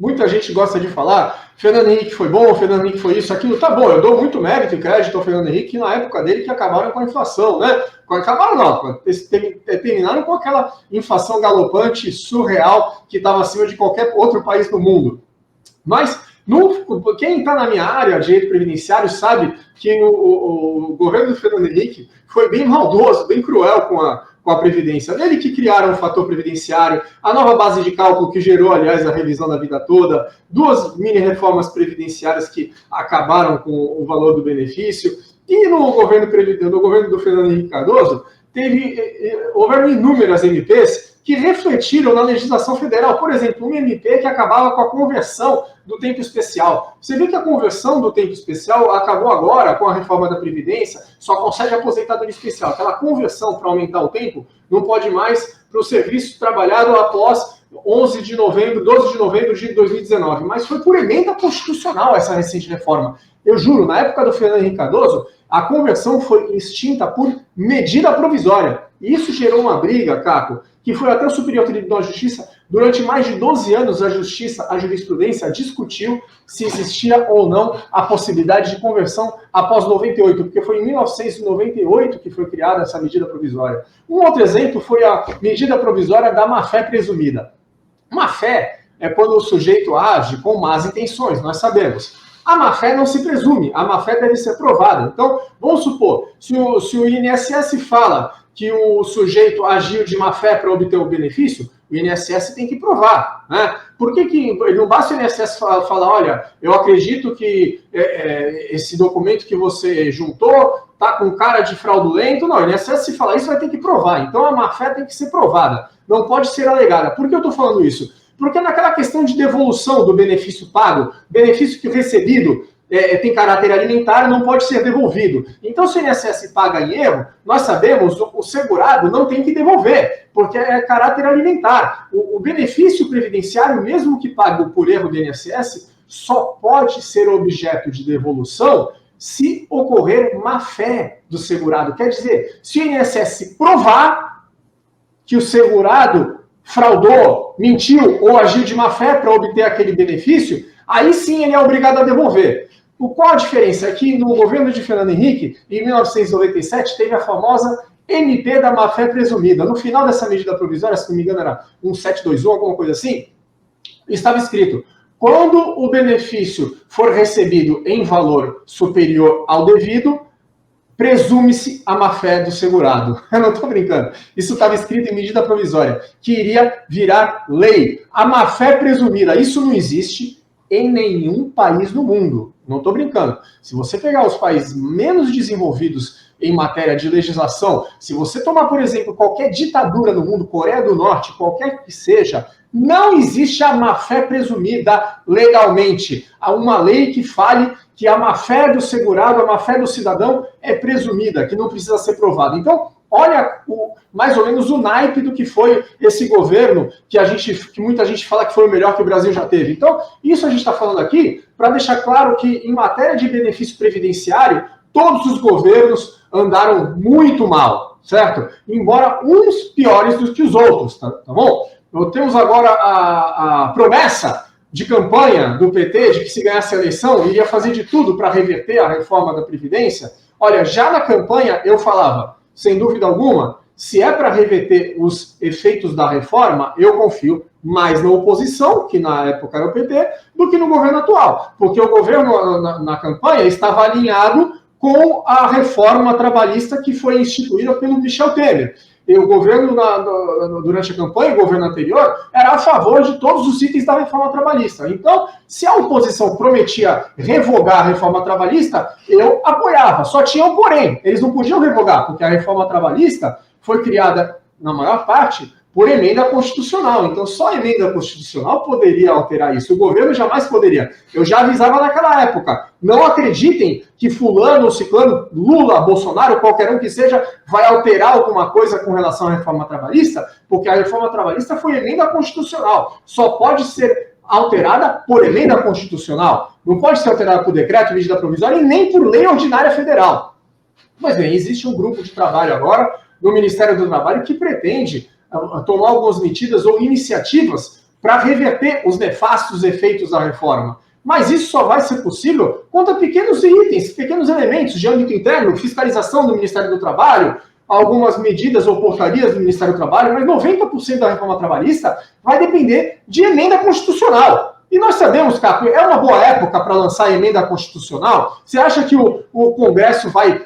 muita gente gosta de falar, Fernando Henrique foi bom, Fernando Henrique foi isso, aquilo, tá bom, eu dou muito mérito e crédito ao Fernando Henrique na época dele que acabaram com a inflação, né? Acabaram não, terminaram com aquela inflação galopante, surreal, que estava acima de qualquer outro país do mundo. Mas quem está na minha área de direito previdenciário sabe que o governo do Fernando Henrique foi bem maldoso, bem cruel com a Previdência. Dele que criaram o fator previdenciário, a nova base de cálculo que gerou, aliás, a revisão da vida toda, 2 mini-reformas previdenciárias que acabaram com o valor do benefício. E no governo do Fernando Henrique Cardoso, houveram inúmeras MPs que refletiram na legislação federal. Por exemplo, um MP que acabava com a conversão do tempo especial. Você vê que a conversão do tempo especial acabou agora com a reforma da Previdência, só concede aposentadoria especial. Aquela conversão para aumentar o tempo não pode mais para o serviço trabalhado após 12 de novembro de 2019. Mas foi por emenda constitucional essa recente reforma. Eu juro, na época do Fernando Henrique Cardoso, a conversão foi extinta por medida provisória. E isso gerou uma briga, Caco, que foi até o Superior Tribunal de Justiça. Durante mais de 12 anos, a jurisprudência discutiu se existia ou não a possibilidade de conversão após 98, porque foi em 1998 que foi criada essa medida provisória. Um outro exemplo foi a medida provisória da má-fé presumida. Má-fé é quando o sujeito age com más intenções, nós sabemos. A má-fé não se presume, a má-fé deve ser provada. Então, vamos supor, se o INSS fala que o sujeito agiu de má-fé para obter o benefício, o INSS tem que provar, né? Por que não basta o INSS falar, olha, eu acredito que esse documento que você juntou está com cara de fraudulento? Não, o INSS, se falar isso, vai ter que provar. Então, a má-fé tem que ser provada, não pode ser alegada. Por que eu estou falando isso? Porque naquela questão de devolução do benefício pago, benefício que o recebido tem caráter alimentar, não pode ser devolvido. Então, se o INSS paga em erro, nós sabemos, o segurado não tem que devolver, porque é caráter alimentar. O benefício previdenciário, mesmo que pago por erro do INSS, só pode ser objeto de devolução se ocorrer má-fé do segurado. Quer dizer, se o INSS provar que o segurado fraudou, mentiu ou agiu de má-fé para obter aquele benefício, aí sim ele é obrigado a devolver. Qual a diferença? É que no governo de Fernando Henrique, em 1997, teve a famosa MP da má-fé presumida. No final dessa medida provisória, se não me engano era 1721, alguma coisa assim, estava escrito: quando o benefício for recebido em valor superior ao devido, presume-se a má-fé do segurado. Eu não estou brincando. Isso estava escrito em medida provisória, que iria virar lei. A má-fé presumida, isso não existe em nenhum país do mundo. Não estou brincando. Se você pegar os países menos desenvolvidos em matéria de legislação, se você tomar, por exemplo, qualquer ditadura no mundo, Coreia do Norte, qualquer que seja, não existe a má-fé presumida legalmente. Há uma lei que fale que a má-fé do segurado, a má-fé do cidadão é presumida, que não precisa ser provada. Então, olha mais ou menos o naipe do que foi esse governo, que muita gente fala que foi o melhor que o Brasil já teve. Então, isso a gente está falando aqui para deixar claro que, em matéria de benefício previdenciário, todos os governos andaram muito mal, certo? Embora uns piores do que os outros, tá bom? Nós temos agora a promessa de campanha do PT de que, se ganhasse a eleição, iria fazer de tudo para reverter a reforma da Previdência. Olha, já na campanha eu falava, sem dúvida alguma, se é para reverter os efeitos da reforma, eu confio mais na oposição, que na época era o PT, do que no governo atual. Porque o governo, na campanha, estava alinhado com a reforma trabalhista que foi instituída pelo Michel Temer. E o governo, durante a campanha, o governo anterior, era a favor de todos os itens da reforma trabalhista. Então, se a oposição prometia revogar a reforma trabalhista, eu apoiava. Só tinha um porém. Eles não podiam revogar, porque a reforma trabalhista foi criada, na maior parte, por emenda constitucional. Então, só a emenda constitucional poderia alterar isso. O governo jamais poderia. Eu já avisava naquela época. Não acreditem que fulano ou ciclano, Lula, Bolsonaro, qualquer um que seja, vai alterar alguma coisa com relação à reforma trabalhista, porque a reforma trabalhista foi emenda constitucional. Só pode ser alterada por emenda constitucional. Não pode ser alterada por decreto, medida provisória e nem por lei ordinária federal. Mas bem, existe um grupo de trabalho agora no Ministério do Trabalho que pretende tomar algumas medidas ou iniciativas para reverter os nefastos efeitos da reforma. Mas isso só vai ser possível contra pequenos itens, pequenos elementos de âmbito interno, fiscalização do Ministério do Trabalho, algumas medidas ou portarias do Ministério do Trabalho, mas 90% da reforma trabalhista vai depender de emenda constitucional. E nós sabemos, Capo, é uma boa época para lançar a emenda constitucional? Você acha que o Congresso vai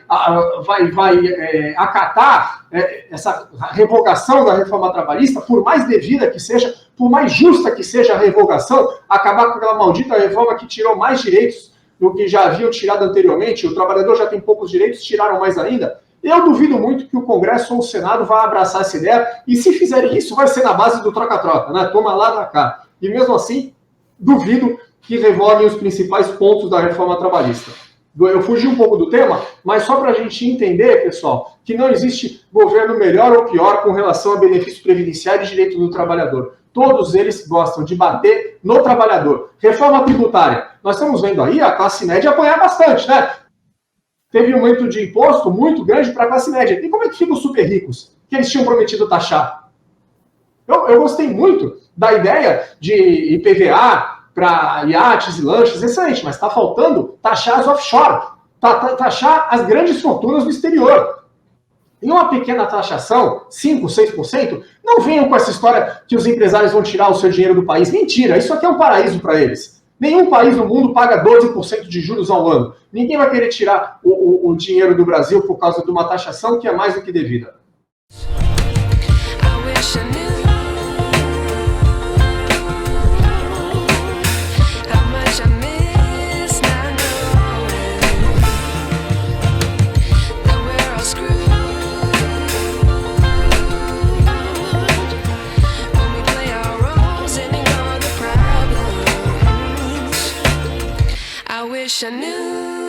acatar essa revogação da reforma trabalhista, por mais devida que seja, por mais justa que seja a revogação, acabar com aquela maldita reforma que tirou mais direitos do que já haviam tirado anteriormente? O trabalhador já tem poucos direitos, tiraram mais ainda? Eu duvido muito que o Congresso ou o Senado vá abraçar essa ideia, e se fizerem isso, vai ser na base do troca-troca, né? Toma lá, dá cá. E mesmo assim, duvido que revoguem os principais pontos da reforma trabalhista. Eu fugi um pouco do tema, mas só para a gente entender, pessoal, que não existe governo melhor ou pior com relação a benefício previdenciário e direito do trabalhador. Todos eles gostam de bater no trabalhador. Reforma tributária. Nós estamos vendo aí a classe média apanhar bastante, né? Teve um aumento de imposto muito grande para a classe média. E como é que ficam os super ricos, que eles tinham prometido taxar? Eu gostei muito da ideia de IPVA para iates e lanchas, excelente, mas está faltando taxar as offshore, taxar as grandes fortunas do exterior. Em uma pequena taxação, 5%, 6%, não venham com essa história que os empresários vão tirar o seu dinheiro do país. Mentira, isso aqui é um paraíso para eles. Nenhum país no mundo paga 12% de juros ao ano. Ninguém vai querer tirar o dinheiro do Brasil por causa de uma taxação que é mais do que devida. I wish I knew.